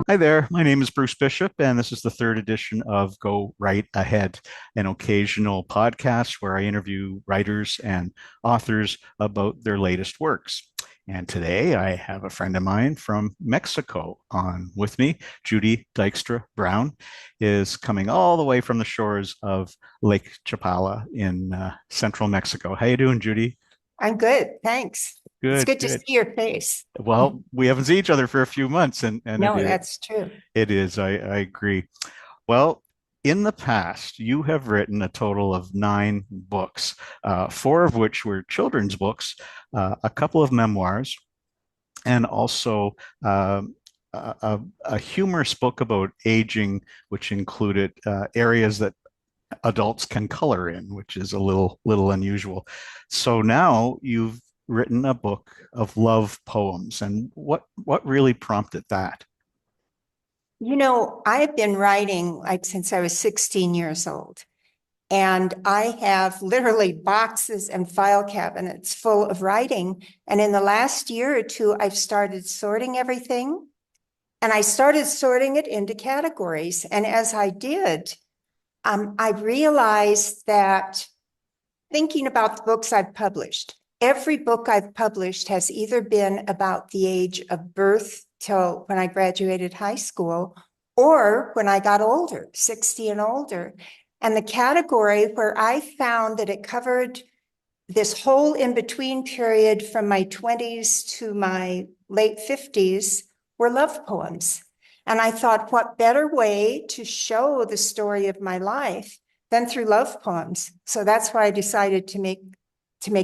Hi there. My name is Bruce Bishop, and this is the third edition of Go Right Ahead, an occasional podcast where I interview writers and authors about their latest works. And today I have a friend of mine from Mexico on with me. Judy Dykstra Brown is coming all the way from the shores of Lake Chapala in central Mexico. How you doing, Judy? I'm good, thanks. It's Good, good to see good. your face. Well, we haven't seen each other for a few months, and No, that's true. it is. I agree. Well, in the past, you have written a total of nine books, four of which were children's books, a couple of memoirs, and also a humorous book about aging, which included areas that adults can color in, which is a little unusual. So now you've written a book of love poems, and what really prompted that? I've been writing like since I was 16 years old, and I have literally boxes and file cabinets full of writing. And in the last year or two, I've started sorting everything, and I started sorting it into categories. And as I did, I realized that thinking about the books I've published, every book I've published has either been about the age of birth till when I graduated high school or when I got older, 60 and older. And the category where I found that it covered this whole in-between period from my 20s to my late 50s were love poems. And I thought, what better way to show the story of my life than through love poems? So that's why I decided to make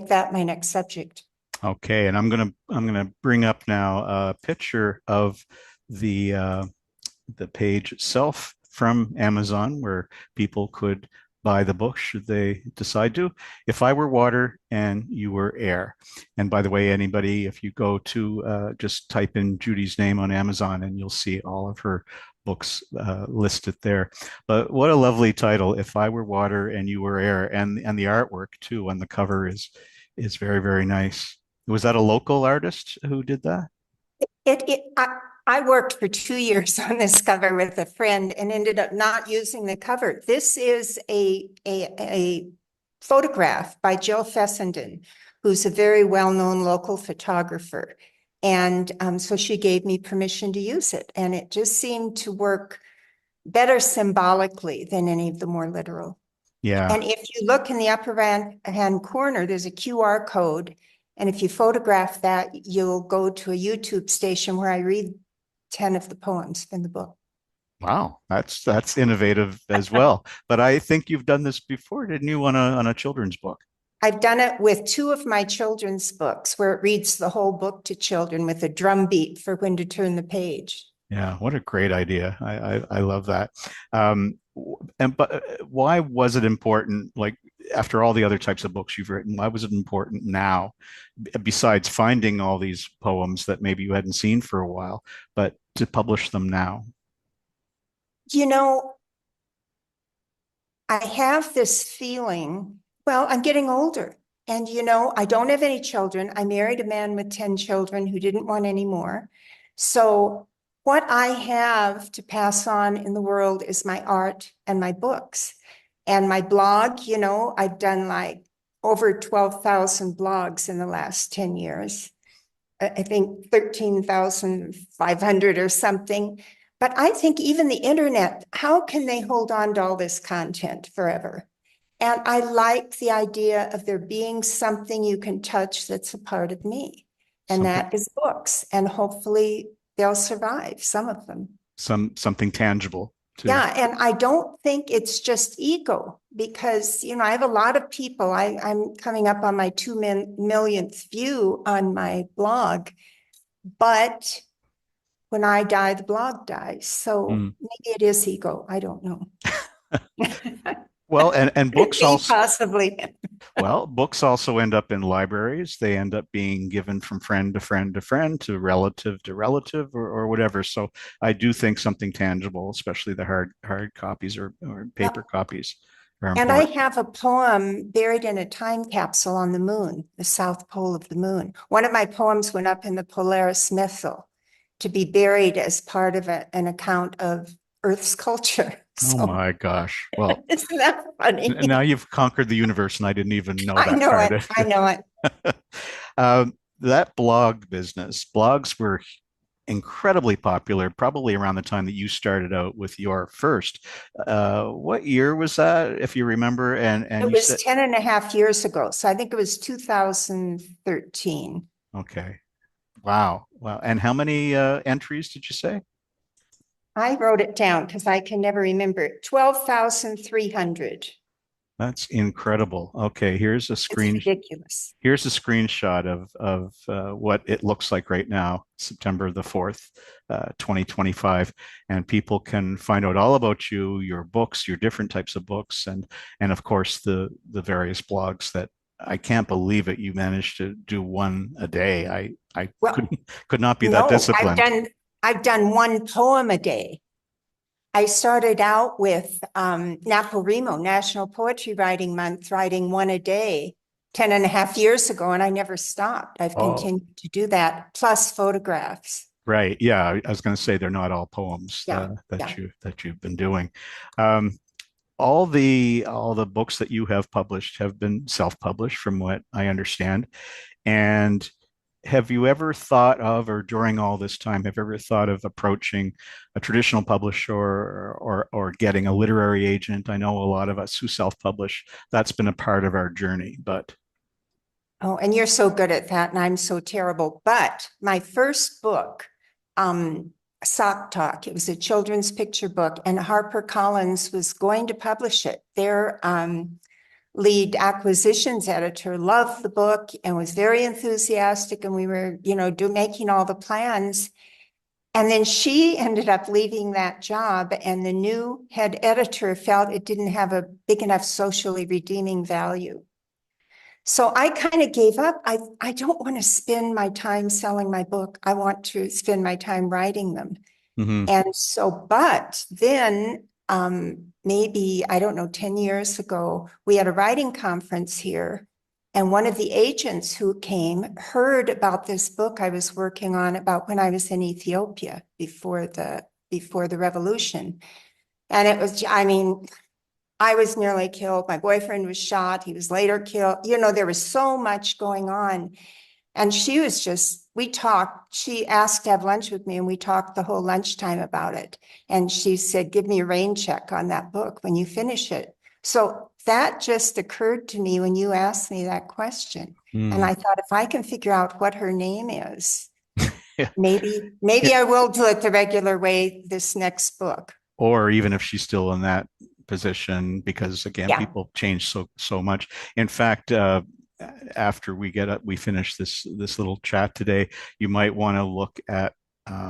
that my next subject. Okay, and I'm gonna bring up now a picture of the the page itself from Amazon where people could buy the book should they decide to. If I were water and you were air. And by the way, anybody, if you go to just type in Judy's name on Amazon and you'll see all of her books listed there. But what a lovely title, If I Were Water and You Were Air, and the artwork too on the cover is very, very nice. Was that a local artist who did that? It, it I worked for 2 years on this cover with a friend and ended up not using the cover. This is a photograph by Jill Fessenden, who's a very well-known local photographer. And so she gave me permission to use it. And it just seemed to work better symbolically than any of the more literal. Yeah. And if you look in the upper hand corner, there's a QR code. And if you photograph that, you'll go to a YouTube station where I read 10 of the poems in the book. Wow, that's innovative as well. But I think you've done this before, didn't you, on a children's book? I've done it with two of my children's books where it reads the whole book to children with a drum beat for when to turn the page. Yeah, what a great idea. I love that. And but why was it important, like after all the other types of books you've written, why was it important now, besides finding all these poems that maybe you hadn't seen for a while, but to publish them now? You know, I have this feeling, well, I'm getting older. And, I don't have any children. I married a man with 10 children who didn't want any more. So, what I have to pass on in the world is my art and my books. And my blog, I've done like over 12,000 blogs in the last 10 years. I think 13,500 or something. But I think even the internet, how can they hold on to all this content forever? And I like the idea of there being something you can touch that's a part of me, and Something that is books. And hopefully they'll survive, some of them. something tangible too. Yeah, and I don't think it's just ego because, I have a lot of people. I'm coming up on my 2 millionth view on my blog, but when I die, the blog dies. So Mm. maybe it is ego. I don't know. Well, and Could books be also possibly. Well, books also end up in libraries. They end up being given from friend to friend to friend to relative or whatever. So I do think something tangible, especially the hard copies or paper copies, are And I important. have a poem buried in a time capsule on the moon, the South Pole of the moon. One of my poems went up in the Polaris missile. to be buried as part of an account of Earth's culture. Oh So my gosh. Well, isn't that funny? now you've conquered the universe, and I didn't even know I that know part it. of I know it. it. That blog business, blogs were incredibly popular, probably around the time that you started out with your first. What year was that, if you remember? And It you was said, 10 and a half years ago. So I think it was 2013. okay, wow, wow. And how many entries did you say? I wrote it down because I can never remember it. 12,300. That's incredible. Okay, It's ridiculous. here's a screenshot of what it looks like right now, September the 4th, 2025. And people can find out all about you, your books, your different types of books, and of course the various blogs that I can't believe it. You managed to do one a day. I Well, could not be that no, disciplined. I've done one poem a day. I started out with NaPoWriMo, National Poetry Writing Month, writing one a day 10 and a half years ago, and I never stopped. I've Oh, continued to do that, plus photographs. right. Yeah, I was going to say they're not all poems Yeah, that yeah. you've been doing. Um, all the books that you have published have been self-published, from what I understand. And have you ever thought of, or during all this time, have you ever thought of approaching a traditional publisher or getting a literary agent? I know a lot of us who self-publish, that's been a part of our journey, but Oh, and you're so good at that, and I'm so terrible. But my first book, um, Sock Talk, it was a children's picture book, and HarperCollins was going to publish it. Their lead acquisitions editor loved the book and was very enthusiastic, and we were, making all the plans. And then she ended up leaving that job, and the new head editor felt it didn't have a big enough socially redeeming value. So I kind of gave up. I don't want to spend my time selling my book. I want to spend my time writing them. mhm. And so, but then maybe, I don't know, 10 years ago, we had a writing conference here. And one of the agents who came heard about this book I was working on about when I was in Ethiopia before the revolution. And it was, I mean, I was nearly killed. My boyfriend was shot. He was later killed. There was so much going on. And we talked. She asked to have lunch with me, and we talked the whole lunchtime about it. And she said, give me a rain check on that book when you finish it. So that just occurred to me when you asked me that question. And Mm. I thought, if I can figure out what her name is, Yeah. maybe I will do it the regular way this next book. Or even if she's still in that position, because again, Yeah. people change so much. In fact, after we finish this little chat today, you might want to look at,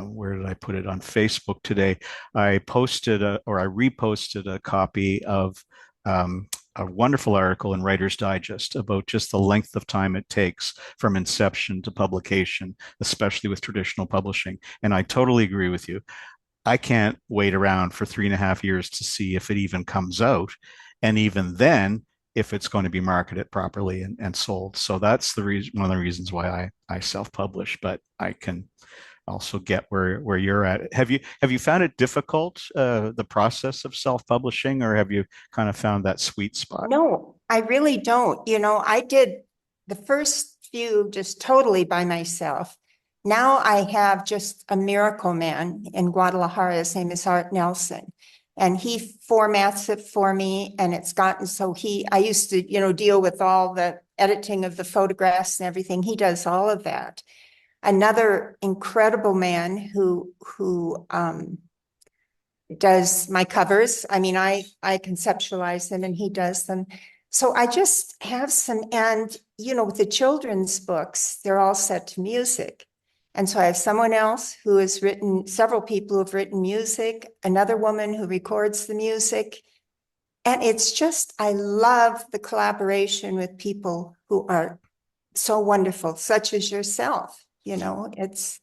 where did I put it, on Facebook today? I reposted a copy of a wonderful article in Writer's Digest about just the length of time it takes from inception to publication, especially with traditional publishing. And I totally agree with you. I can't wait around for 3.5 years to see if it even comes out. And even then, if it's going to be marketed properly and sold. So that's the reason, one of the reasons why I self-publish, but I can also get where you're at. Have you found it difficult, the process of self-publishing, or have you kind of found that sweet spot? No, I really don't. I did the first few just totally by myself. Now I have just a miracle man in Guadalajara. His name is Art Nelson. And he formats it for me. And it's gotten so I used to, deal with all the editing of the photographs and everything. He does all of that. Another incredible man who does my covers. I mean, I conceptualize them and he does them. So I just have some, and with the children's books, they're all set to music. And so I have someone else who has written, several people who have written music, another woman who records the music. And it's just, I love the collaboration with people who are so wonderful, such as yourself. Well, It's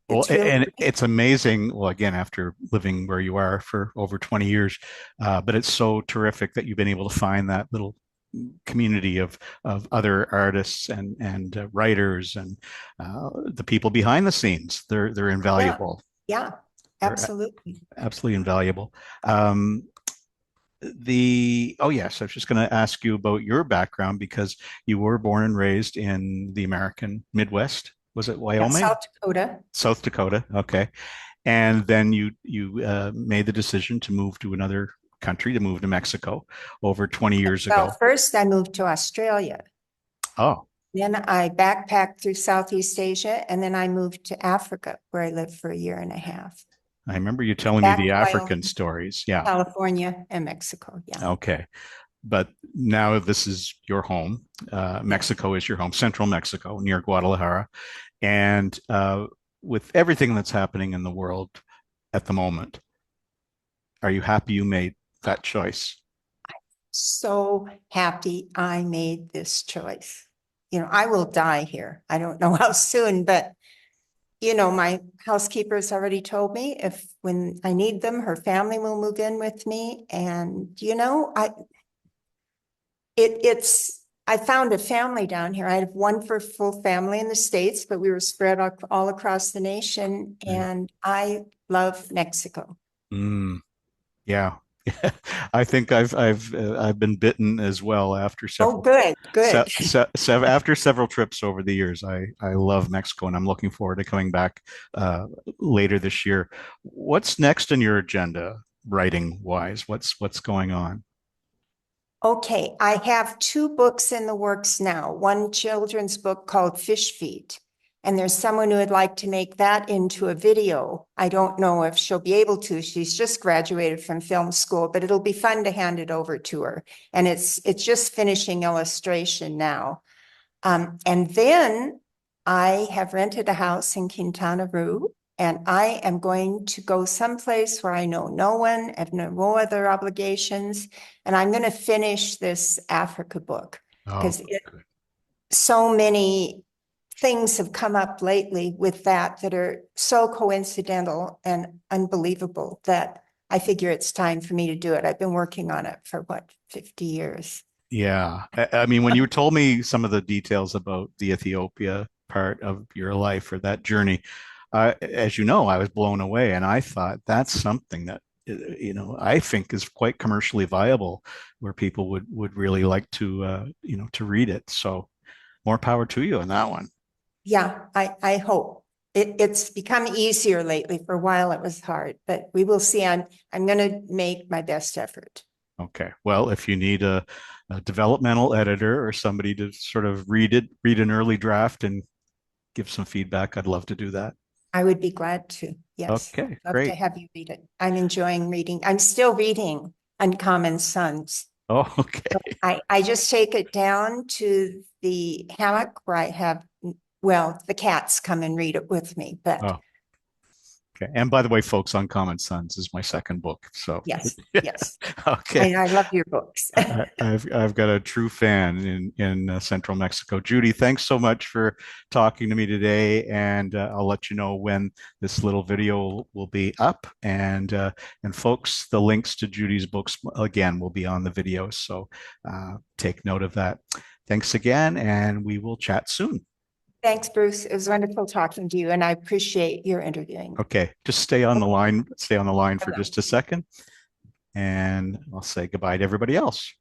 really and great. it's amazing. Well, again, after living where you are for over 20 years, but it's so terrific that you've been able to find that little community of other artists and writers and the people behind the scenes. They're Yeah, invaluable. yeah, They're absolutely. absolutely invaluable. Um, the oh yes, I was just going to ask you about your background because you were born and raised in the American Midwest. Was it Yeah, Wyoming? South Dakota. South Dakota. Okay. And then you made the decision to move to another country, to move to Mexico over 20 years Well, ago. first I moved to Australia. Oh, Then I backpacked through Southeast Asia, and then I moved to Africa, where I lived for a year and a half. I remember you telling me Back the to African Wyoming, stories. Yeah. California, and Mexico. Yeah. Okay. But now this is your home. Yes. Mexico is your home, central Mexico, near Guadalajara. And with everything that's happening in the world at the moment, are you happy you made that choice? So happy I made this choice. I will die here. I don't know how soon, but my housekeeper's already told me if when I need them, her family will move in with me. And I found a family down here. I have one for full family in the States, but we were spread all across the nation, Right. and I love Mexico. Mm, yeah. I think I've been bitten as well after Oh, several good, good. after several trips over the years. I love Mexico and I'm looking forward to coming back uh, later this year. What's next in your agenda, writing wise? What's going on? Okay, I have two books in the works now. One children's book called Fish Feet. And there's someone who would like to make that into a video. I don't know if she'll be able to. She's just graduated from film school, but it'll be fun to hand it over to her. And it's just finishing illustration now. And then I have rented a house in Quintana Roo, and I am going to go someplace where I know no one, have no other obligations, and I'm going to finish this Africa book Oh, because good. so many things have come up lately with that are so coincidental and unbelievable that I figure it's time for me to do it. I've been working on it for what, 50 years. Yeah. I mean, when you told me some of the details about the Ethiopia part of your life or that journey, as you know, I was blown away, and I thought that's something that I think is quite commercially viable, where people would really like to to read it. So more power to you on that one. Yeah, I hope. It's become easier lately. For a while it was hard, but we will see. I'm going to make my best effort. Okay. Well, if you need a developmental editor or somebody to sort of read an early draft and give some feedback, I'd love to do that. I would be glad to. Yes, Okay, love to great. have you read it. I'm enjoying reading. I'm still reading Uncommon Sons. Oh, okay. I just take it down to the hammock where I have, well, the cats come and read it with me, but Oh, okay. And by the way, folks, Uncommon Sons is my second book. So, yes, yes. okay. I love your books. I've got a true fan in central Mexico. Judy, thanks so much for talking to me today, and I'll let you know when this little video will be up. And folks, the links to Judy's books again will be on the video, so take note of that. Thanks again, and we will chat soon. Thanks, Bruce. It was wonderful talking to you, and I appreciate your interviewing. Okay, just stay on the Okay, line. Stay on the line I for will. just a second, and I'll say goodbye to everybody else.